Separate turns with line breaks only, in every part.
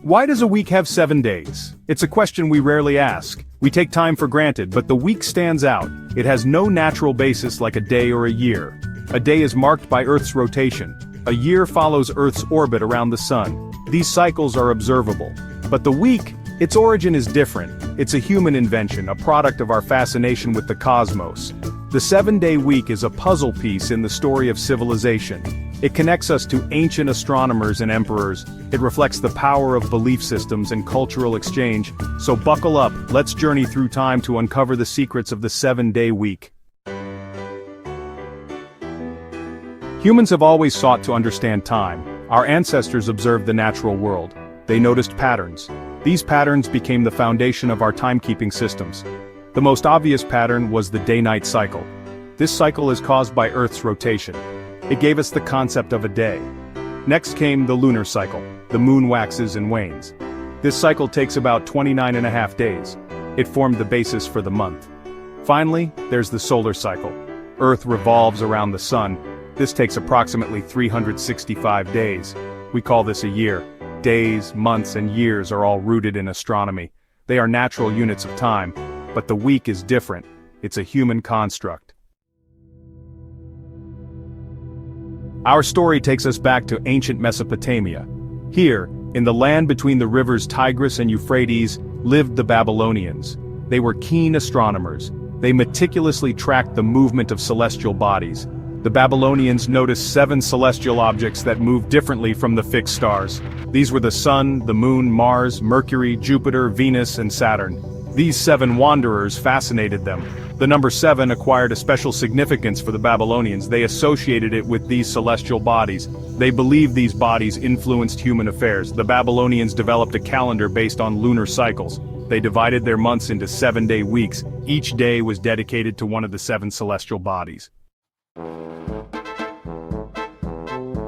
Why does a week have 7 days? It's a question we rarely ask. We take time for granted, but the week stands out. It has no natural basis like a day or a year. A day is marked by Earth's rotation. A year follows Earth's orbit around the sun. These cycles are observable. But the week, its origin is different. It's a human invention, a product of our fascination with the cosmos. The 7-day week is a puzzle piece in the story of civilization. It connects us to ancient astronomers and emperors. It reflects the power of belief systems and cultural exchange. So buckle up, let's journey through time to uncover the secrets of the 7-day week. Humans have always sought to understand time. Our ancestors observed the natural world. They noticed patterns. These patterns became the foundation of our timekeeping systems. The most obvious pattern was the day-night cycle. This cycle is caused by Earth's rotation. It gave us the concept of a day. Next came the lunar cycle. The moon waxes and wanes. This cycle takes about 29.5 days. It formed the basis for the month. Finally, there's the solar cycle. Earth revolves around the sun. This takes approximately 365 days. We call this a year. Days, months, and years are all rooted in astronomy. They are natural units of time. But the week is different. It's a human construct. Our story takes us back to ancient Mesopotamia. Here, in the land between the rivers Tigris and Euphrates, lived the Babylonians. They were keen astronomers. They meticulously tracked the movement of celestial bodies. The Babylonians noticed 7 celestial objects that moved differently from the fixed stars. These were the Sun, the Moon, Mars, Mercury, Jupiter, Venus, and Saturn. These 7 wanderers fascinated them. The number 7 acquired a special significance for the Babylonians. They associated it with these celestial bodies. They believed these bodies influenced human affairs. The Babylonians developed a calendar based on lunar cycles. They divided their months into 7-day weeks. Each day was dedicated to one of the 7 celestial bodies.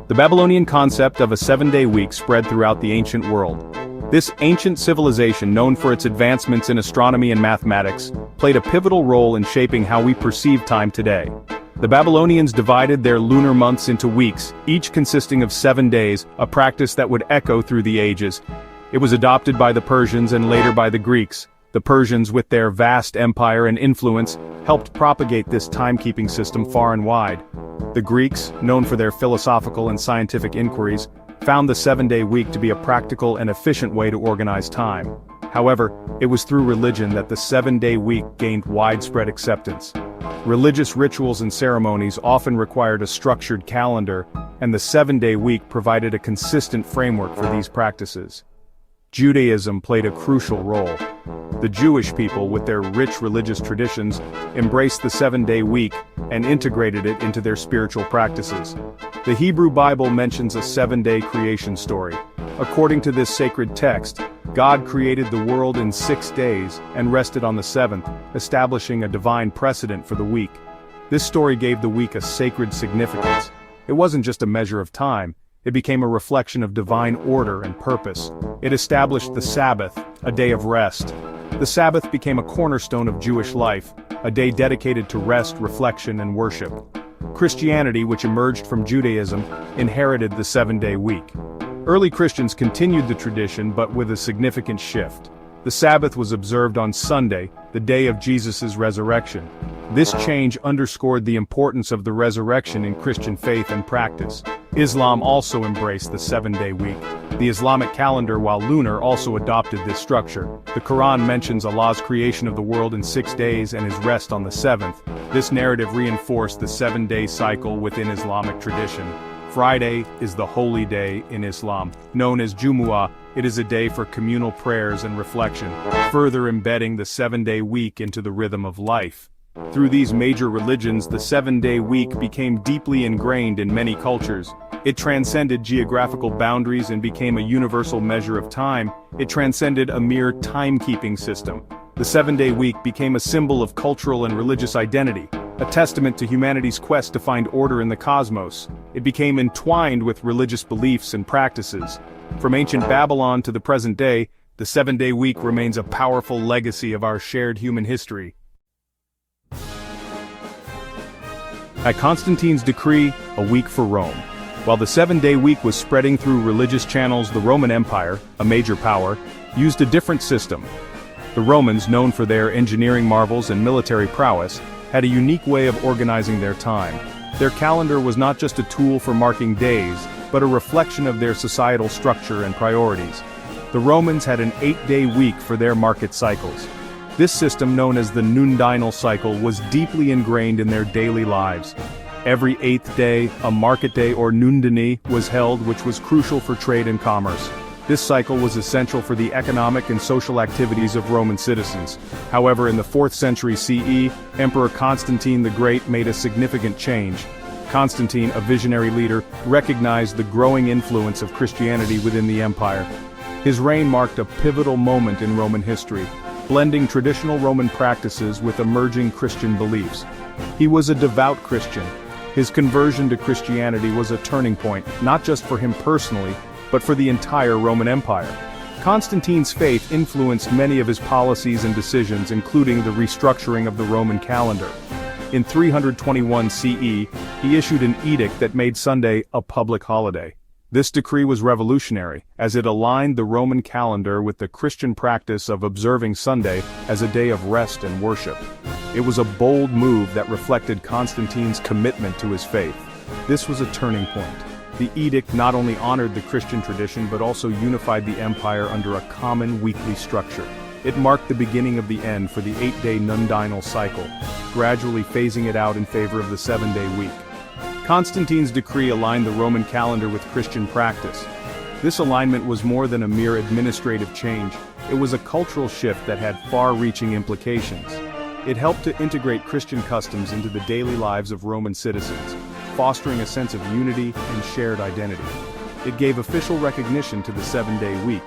The Babylonian concept of a 7-day week spread throughout the ancient world. This ancient civilization, known for its advancements in astronomy and mathematics, played a pivotal role in shaping how we perceive time today. The Babylonians divided their lunar months into weeks, each consisting of 7 days, a practice that would echo through the ages. It was adopted by the Persians and later by the Greeks. The Persians, with their vast empire and influence, helped propagate this timekeeping system far and wide. The Greeks, known for their philosophical and scientific inquiries, found the 7-day week to be a practical and efficient way to organize time. However, it was through religion that the 7-day week gained widespread acceptance. Religious rituals and ceremonies often required a structured calendar, and the 7-day week provided a consistent framework for these practices. Judaism played a crucial role. The Jewish people, with their rich religious traditions, embraced the 7-day week and integrated it into their spiritual practices. The Hebrew Bible mentions a 7-day creation story. According to this sacred text, God created the world in 6 days and rested on the 7th, establishing a divine precedent for the week. This story gave the week a sacred significance. It wasn't just a measure of time. It became a reflection of divine order and purpose. It established the Sabbath, a day of rest. The Sabbath became a cornerstone of Jewish life, a day dedicated to rest, reflection, and worship. Christianity, which emerged from Judaism, inherited the 7-day week. Early Christians continued the tradition, but with a significant shift. The Sabbath was observed on Sunday, the day of Jesus' resurrection. This change underscored the importance of the resurrection in Christian faith and practice. Islam also embraced the 7-day week. The Islamic calendar, while lunar, also adopted this structure. The Quran mentions Allah's creation of the world in 6 days and his rest on the 7th. This narrative reinforced the 7-day cycle within Islamic tradition. Friday is the holy day in Islam. Known as Jumu'ah, it is a day for communal prayers and reflection, further embedding the 7-day week into the rhythm of life. Through these major religions, the 7-day week became deeply ingrained in many cultures. It transcended geographical boundaries and became a universal measure of time. It transcended a mere timekeeping system. The 7-day week became a symbol of cultural and religious identity, a testament to humanity's quest to find order in the cosmos. It became entwined with religious beliefs and practices. From ancient Babylon to the present day, the 7-day week remains a powerful legacy of our shared human history. At Constantine's decree, a week for Rome. While the 7-day week was spreading through religious channels, the Roman Empire, a major power, used a different system. The Romans, known for their engineering marvels and military prowess, had a unique way of organizing their time. Their calendar was not just a tool for marking days, but a reflection of their societal structure and priorities. The Romans had an 8-day week for their market cycles. This system, known as the nundinal cycle, was deeply ingrained in their daily lives. Every 8th day, a market day or nundini was held, which was crucial for trade and commerce. This cycle was essential for the economic and social activities of Roman citizens. However, in the 4th century CE, Emperor Constantine the Great made a significant change. Constantine, a visionary leader, recognized the growing influence of Christianity within the empire. His reign marked a pivotal moment in Roman history, blending traditional Roman practices with emerging Christian beliefs. He was a devout Christian. His conversion to Christianity was a turning point, not just for him personally, but for the entire Roman Empire. Constantine's faith influenced many of his policies and decisions, including the restructuring of the Roman calendar. In 321 CE, he issued an edict that made Sunday a public holiday. This decree was revolutionary, as it aligned the Roman calendar with the Christian practice of observing Sunday as a day of rest and worship. It was a bold move that reflected Constantine's commitment to his faith. This was a turning point. The edict not only honored the Christian tradition but also unified the empire under a common weekly structure. It marked the beginning of the end for the 8-day nundinal cycle, gradually phasing it out in favor of the 7-day week. Constantine's decree aligned the Roman calendar with Christian practice. This alignment was more than a mere administrative change. It was a cultural shift that had far-reaching implications. It helped to integrate Christian customs into the daily lives of Roman citizens, fostering a sense of unity and shared identity. It gave official recognition to the 7-day week.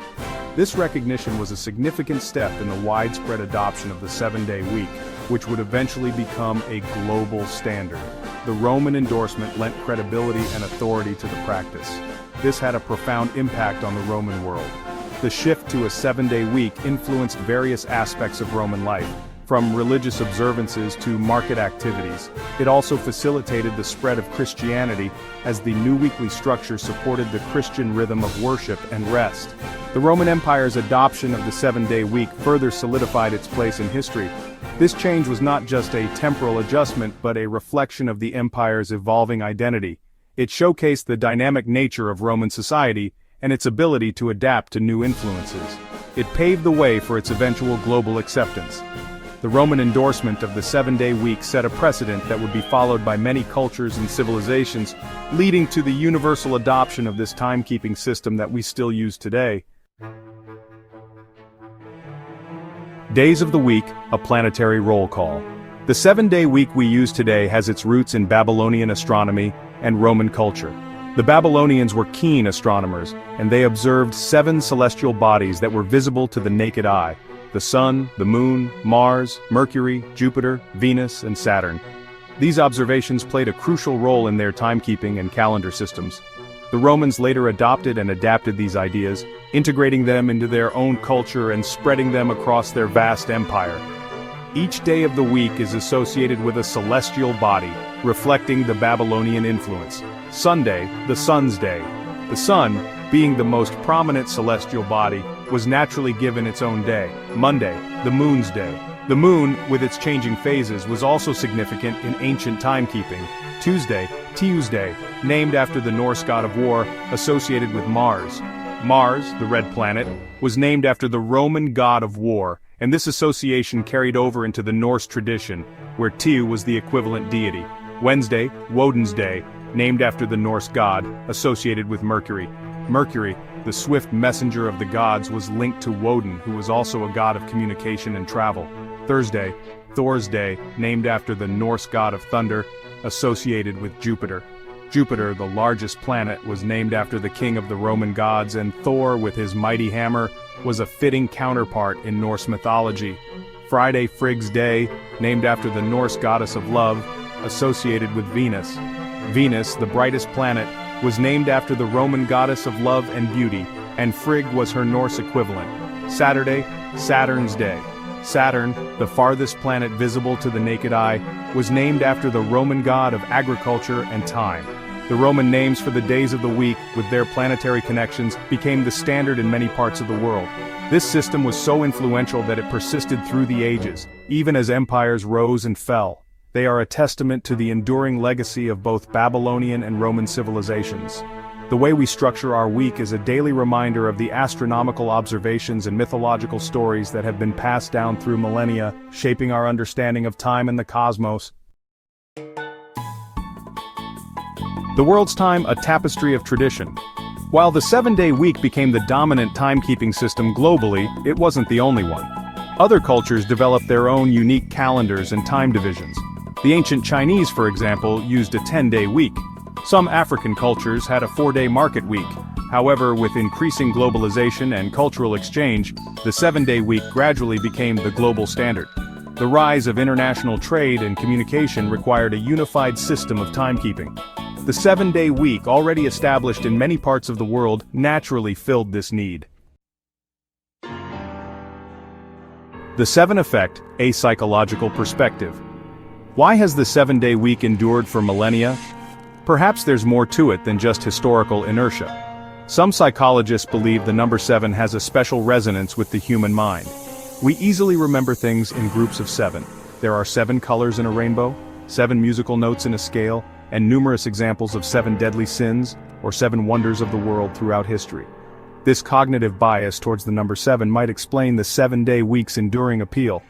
This recognition was a significant step in the widespread adoption of the 7-day week, which would eventually become a global standard. The Roman endorsement lent credibility and authority to the practice. This had a profound impact on the Roman world. The shift to a 7-day week influenced various aspects of Roman life, from religious observances to market activities. It also facilitated the spread of Christianity, as the new weekly structure supported the Christian rhythm of worship and rest. The Roman Empire's adoption of the 7-day week further solidified its place in history. This change was not just a temporal adjustment but a reflection of the empire's evolving identity. It showcased the dynamic nature of Roman society and its ability to adapt to new influences. It paved the way for its eventual global acceptance. The Roman endorsement of the 7-day week set a precedent that would be followed by many cultures and civilizations, leading to the universal adoption of this timekeeping system that we still use today. Days of the week, a planetary roll call. The 7-day week we use today has its roots in Babylonian astronomy and Roman culture. The Babylonians were keen astronomers, and they observed 7 celestial bodies that were visible to the naked eye: the Sun, the Moon, Mars, Mercury, Jupiter, Venus, and Saturn. These observations played a crucial role in their timekeeping and calendar systems. The Romans later adopted and adapted these ideas, integrating them into their own culture and spreading them across their vast empire. Each day of the week is associated with a celestial body, reflecting the Babylonian influence. Sunday, the sun's day. The sun, being the most prominent celestial body, was naturally given its own day. Monday, the moon's day. The moon, with its changing phases, was also significant in ancient timekeeping. Tuesday, Tuesday, named after the Norse god of war, associated with Mars. Mars, the red planet, was named after the Roman god of war, and this association carried over into the Norse tradition, where Tyr was the equivalent deity. Wednesday, Woden's Day, named after the Norse god, associated with Mercury. Mercury, the swift messenger of the gods, was linked to Woden, who was also a god of communication and travel. Thursday, Thor's Day, named after the Norse god of thunder, associated with Jupiter. Jupiter, the largest planet, was named after the king of the Roman gods, and Thor, with his mighty hammer, was a fitting counterpart in Norse mythology. Friday, Frigg's Day, named after the Norse goddess of love, associated with Venus. Venus, the brightest planet, was named after the Roman goddess of love and beauty, and Frigg was her Norse equivalent. Saturday, Saturn's Day. Saturn, the farthest planet visible to the naked eye, was named after the Roman god of agriculture and time. The Roman names for the days of the week, with their planetary connections, became the standard in many parts of the world. This system was so influential that it persisted through the ages, even as empires rose and fell. They are a testament to the enduring legacy of both Babylonian and Roman civilizations. The way we structure our week is a daily reminder of the astronomical observations and mythological stories that have been passed down through millennia, shaping our understanding of time and the cosmos. The world's time, a tapestry of tradition. While the 7-day week became the dominant timekeeping system globally, it wasn't the only one. Other cultures developed their own unique calendars and time divisions. The ancient Chinese, for example, used a 10-day week. Some African cultures had a 4-day market week. However, with increasing globalization and cultural exchange, the 7-day week gradually became the global standard. The rise of international trade and communication required a unified system of timekeeping. The 7-day week, already established in many parts of the world, naturally filled this need. The 7 Effect, a psychological perspective. Why has the 7-day week endured for millennia? Perhaps there's more to it than just historical inertia. Some psychologists believe the number 7 has a special resonance with the human mind. We easily remember things in groups of 7. There are 7 colors in a rainbow, 7 musical notes in a scale, and numerous examples of 7 deadly sins, or 7 wonders of the world throughout history. This cognitive bias towards the number 7 might explain the 7-day week's enduring appeal.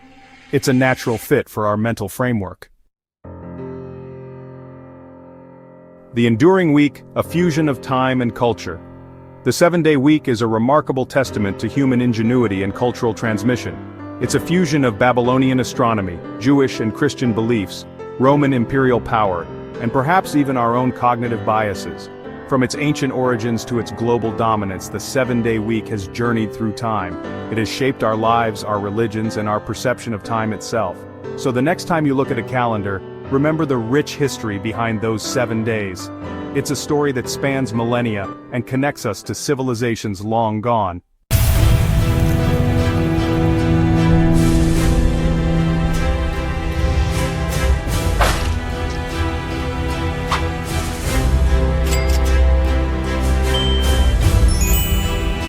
It's a natural fit for our mental framework. The enduring week, a fusion of time and culture. The 7-day week is a remarkable testament to human ingenuity and cultural transmission. It's a fusion of Babylonian astronomy, Jewish and Christian beliefs, Roman imperial power, and perhaps even our own cognitive biases. From its ancient origins to its global dominance, the 7-day week has journeyed through time. It has shaped our lives, our religions, and our perception of time itself. So the next time you look at a calendar, remember the rich history behind those 7 days. It's a story that spans millennia and connects us to civilizations long gone.